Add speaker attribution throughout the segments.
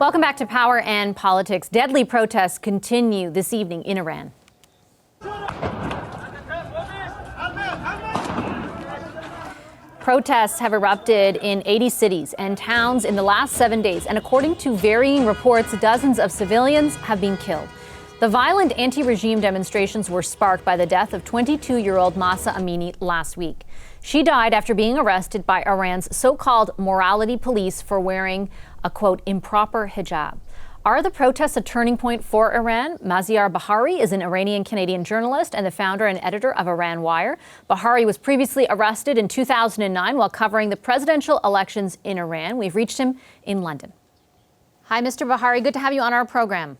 Speaker 1: Welcome back to Power and Politics. Deadly protests continue this evening in Iran. Protests have erupted in 80 cities and towns in the last 7 days, and according to varying reports, dozens of civilians have been killed. The violent anti-regime demonstrations were sparked by the death of 22-year-old Mahsa Amini last week. She died after being arrested by Iran's so-called morality police for wearing a, quote, improper hijab. Are the protests a turning point for Iran? Maziar Bahari is an Iranian-Canadian journalist and the founder and editor of IranWire. Bahari was previously arrested in 2009 while covering the presidential elections in Iran. We've reached him in London. Hi, Mr. Bahari. Good to have you on our program.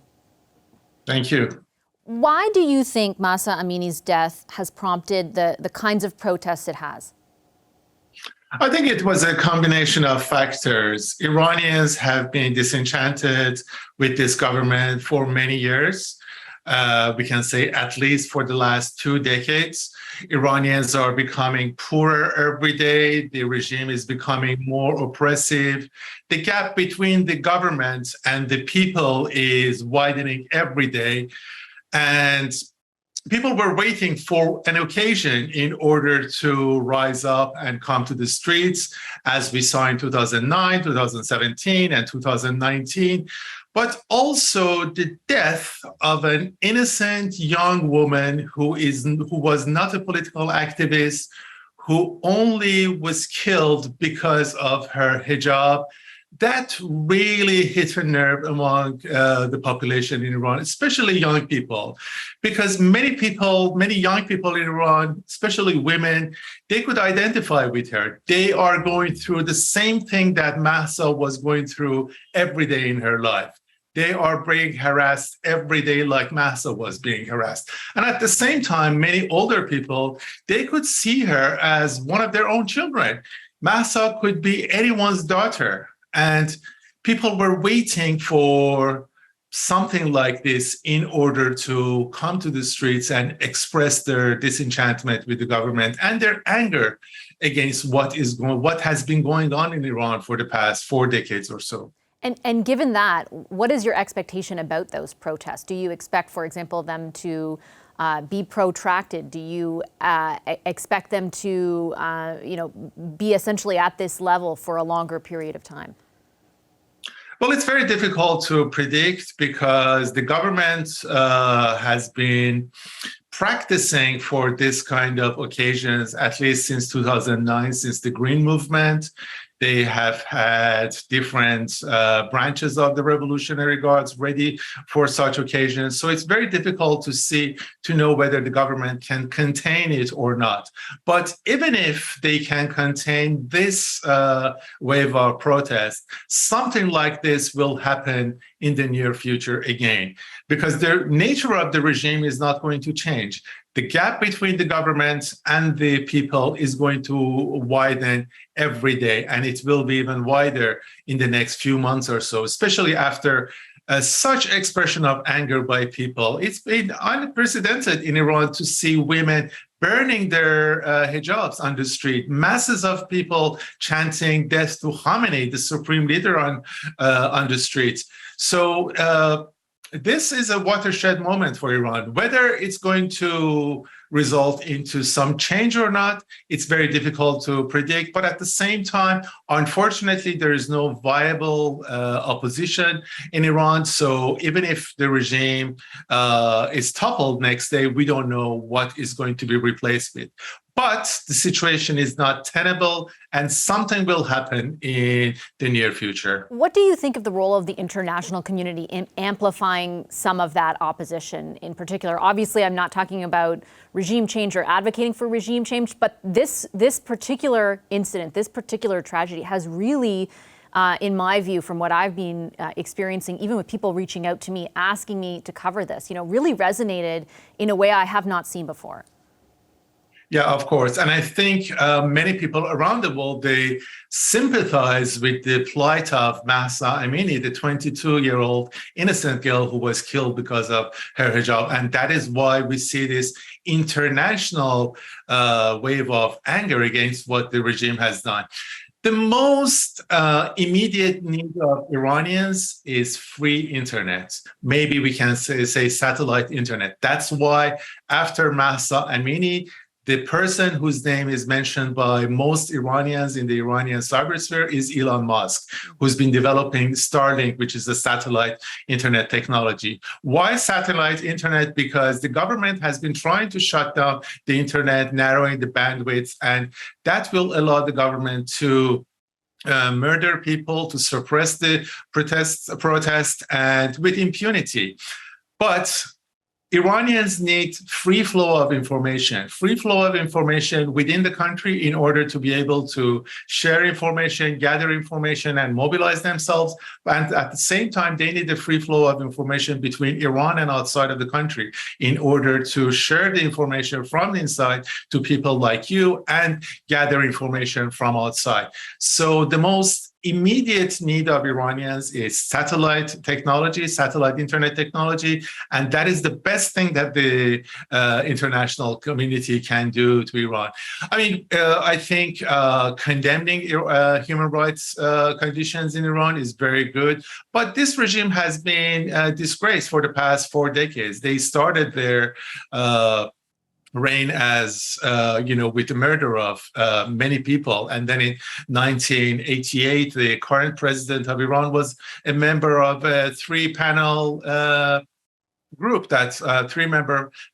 Speaker 2: Thank you.
Speaker 1: Why do you think Mahsa Amini's death has prompted the kinds of protests it has?
Speaker 2: I think it was a combination of factors. Iranians have been disenchanted with this government for many years. We can say at least for the last 2 decades. Iranians are becoming poorer every day. The regime is becoming more oppressive. The gap between the government and the people is widening every day. And people were waiting for an occasion in order to rise up and come to the streets, as we saw in 2009, 2017, and 2019. But also the death of an innocent young woman who was not a political activist, who only was killed because of her hijab. That really hit a nerve among the population in Iran, especially young people, because many young people in Iran, especially women, they could identify with her. They are going through the same thing that Mahsa was going through every day in her life. They are being harassed every day like Mahsa was being harassed. And at the same time, many older people, they could see her as one of their own children. Mahsa could be anyone's daughter. And people were waiting for something like this in order to come to the streets and express their disenchantment with the government and their anger against what has been going on in Iran for the past 4 decades or so.
Speaker 1: And given that, what is your expectation about those protests? Do you expect, for example, them to be protracted? Do you expect them to, be essentially at this level for a longer period of time?
Speaker 2: Well, it's very difficult to predict because the government has been practicing for this kind of occasions at least since 2009, since the Green Movement. They have had different branches of the Revolutionary Guards ready for such occasions. So it's very difficult to know whether the government can contain it or not. But even if they can contain this wave of protest, something like this will happen in the near future again, because the nature of the regime is not going to change. The gap between the government and the people is going to widen every day, and it will be even wider in the next few months or so, especially after such expression of anger by people. It's been unprecedented in Iran to see women burning their hijabs on the street, masses of people chanting death to Khamenei, the supreme leader, on the streets. So this is a watershed moment for Iran. Whether it's going to result into some change or not, it's very difficult to predict. But at the same time, unfortunately, there is no viable opposition in Iran. So even if the regime is toppled next day, we don't know what is going to be replaced with. But the situation is not tenable, and something will happen in the near future.
Speaker 1: What do you think of the role of the international community in amplifying some of that opposition in particular? Obviously, I'm not talking about regime change or advocating for regime change, but this particular incident, this particular tragedy has really, in my view, from what I've been experiencing, even with people reaching out to me, asking me to cover this, really resonated in a way I have not seen before.
Speaker 2: Yeah, of course. And I think many people around the world, they sympathize with the plight of Mahsa Amini, the 22-year-old innocent girl who was killed because of her hijab. And that is why we see this international wave of anger against what the regime has done. The most immediate need of Iranians is free internet. Maybe we can say satellite internet. That's why after Mahsa Amini, the person whose name is mentioned by most Iranians in the Iranian cybersphere is Elon Musk, who's been developing Starlink, which is a satellite internet technology. Why satellite internet? Because the government has been trying to shut down the internet, narrowing the bandwidth, and that will allow the government to murder people, to suppress the protest, and with impunity. But Iranians need free flow of information within the country in order to be able to share information, gather information, and mobilize themselves. And at the same time, they need the free flow of information between Iran and outside of the country in order to share the information from inside to people like you and gather information from outside. So the most immediate need of Iranians is satellite technology, satellite internet technology, and that is the best thing that the international community can do to Iran. I mean, I think condemning human rights conditions in Iran is very good, but this regime has been disgraced for the past 4 decades. They started their reign as, with the murder of many people. And then in 1988, the current president of Iran was a member of a three-member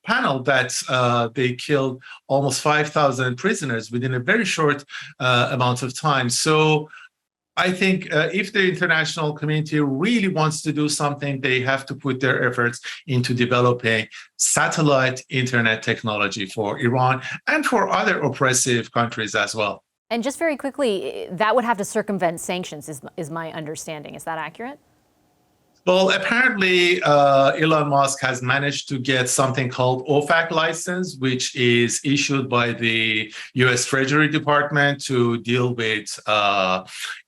Speaker 2: panel that they killed almost 5,000 prisoners within a very short amount of time. So I think if the international community really wants to do something, they have to put their efforts into developing satellite internet technology for Iran and for other oppressive countries as well.
Speaker 1: And just very quickly, that would have to circumvent sanctions, is my understanding. Is that accurate?
Speaker 2: Well, apparently, Elon Musk has managed to get something called OFAC license, which is issued by the U.S. Treasury Department to deal with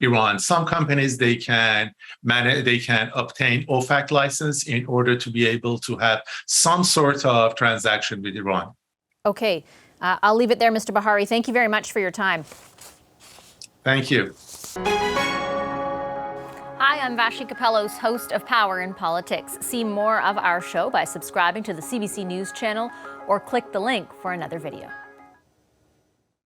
Speaker 2: Iran. Some companies, they can obtain OFAC license in order to be able to have some sort of transaction with Iran.
Speaker 1: Okay, I'll leave it there, Mr. Bahari. Thank you very much for your time.
Speaker 2: Thank you.
Speaker 1: Hi, I'm Vashi Capellos, host of Power in Politics. See more of our show by subscribing to the CBC News channel or click the link for another video.